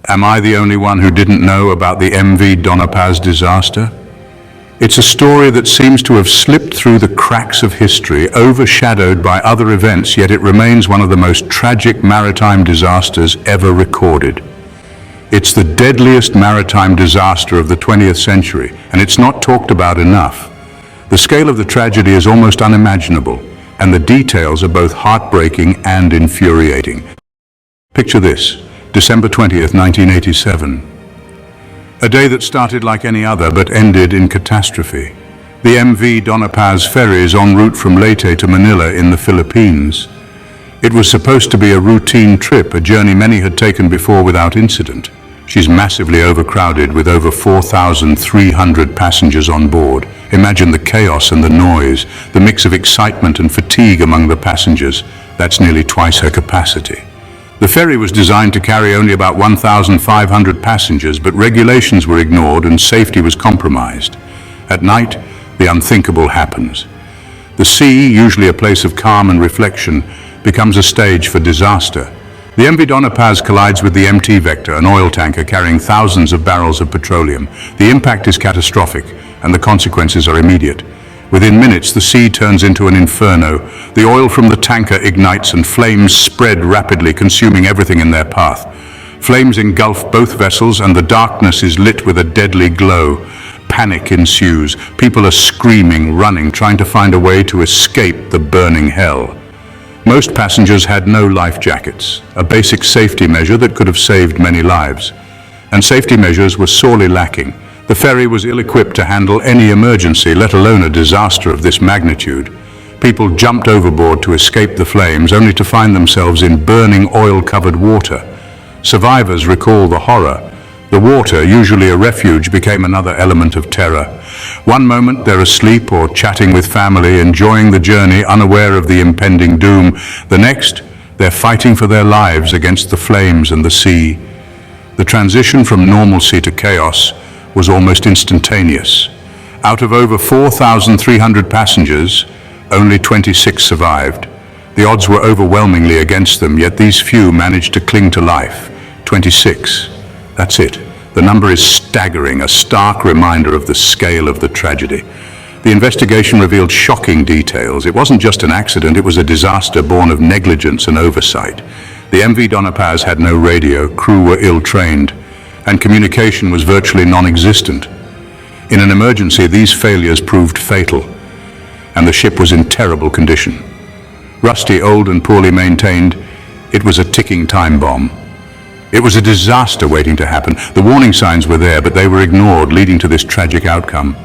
Am I the only one who didn't know about the MV Doña Paz disaster? It's a story that seems to have slipped through the cracks of history, overshadowed by other events, yet it remains one of the most tragic maritime disasters ever recorded. It's the deadliest maritime disaster of the 20th century, and it's not talked about enough. The scale of the tragedy is almost unimaginable, and the details are both heartbreaking and infuriating. Picture this, December 20th, 1987. A day that started like any other but ended in catastrophe. The MV Doña Paz ferry is en route from Leyte to Manila in the Philippines. It was supposed to be a routine trip, a journey many had taken before without incident. She's massively overcrowded with over 4,300 passengers on board. Imagine the chaos and the noise, the mix of excitement and fatigue among the passengers. That's nearly twice her capacity. The ferry was designed to carry only about 1,500 passengers, but regulations were ignored and safety was compromised. At night, the unthinkable happens. The sea, usually a place of calm and reflection, becomes a stage for disaster. The MV Doña Paz collides with the MT Vector, an oil tanker carrying thousands of barrels of petroleum. The impact is catastrophic, and the consequences are immediate. Within minutes, the sea turns into an inferno. The oil from the tanker ignites and flames spread rapidly, consuming everything in their path. Flames engulf both vessels and the darkness is lit with a deadly glow. Panic ensues. People are screaming, running, trying to find a way to escape the burning hell. Most passengers had no life jackets, a basic safety measure that could have saved many lives. And safety measures were sorely lacking. The ferry was ill-equipped to handle any emergency, let alone a disaster of this magnitude. People jumped overboard to escape the flames, only to find themselves in burning oil-covered water. Survivors recall the horror. The water, usually a refuge, became another element of terror. One moment they're asleep or chatting with family, enjoying the journey, unaware of the impending doom. The next, they're fighting for their lives against the flames and the sea. The transition from normalcy to chaos was almost instantaneous. Out of over 4,300 passengers, only 26 survived. The odds were overwhelmingly against them, yet these few managed to cling to life. 26. That's it. The number is staggering, a stark reminder of the scale of the tragedy. The investigation revealed shocking details. It wasn't just an accident, it was a disaster born of negligence and oversight. The MV Doña Paz had no radio, crew were ill-trained, and communication was virtually non-existent. In an emergency, these failures proved fatal, and the ship was in terrible condition. Rusty, old and poorly maintained, it was a ticking time bomb. It was a disaster waiting to happen. The warning signs were there, but they were ignored, leading to this tragic outcome.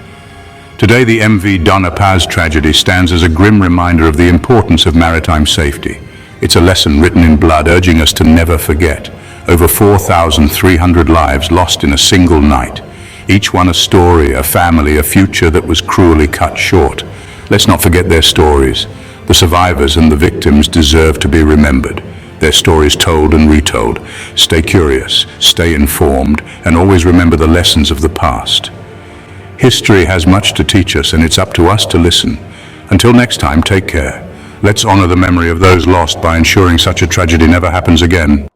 Today, the MV Doña Paz tragedy stands as a grim reminder of the importance of maritime safety. It's a lesson written in blood, urging us to never forget. Over 4,300 lives lost in a single night. Each one a story, a family, a future that was cruelly cut short. Let's not forget their stories. The survivors and the victims deserve to be remembered. Their stories told and retold. Stay curious, stay informed, and always remember the lessons of the past. History has much to teach us, and it's up to us to listen. Until next time, take care. Let's honor the memory of those lost by ensuring such a tragedy never happens again.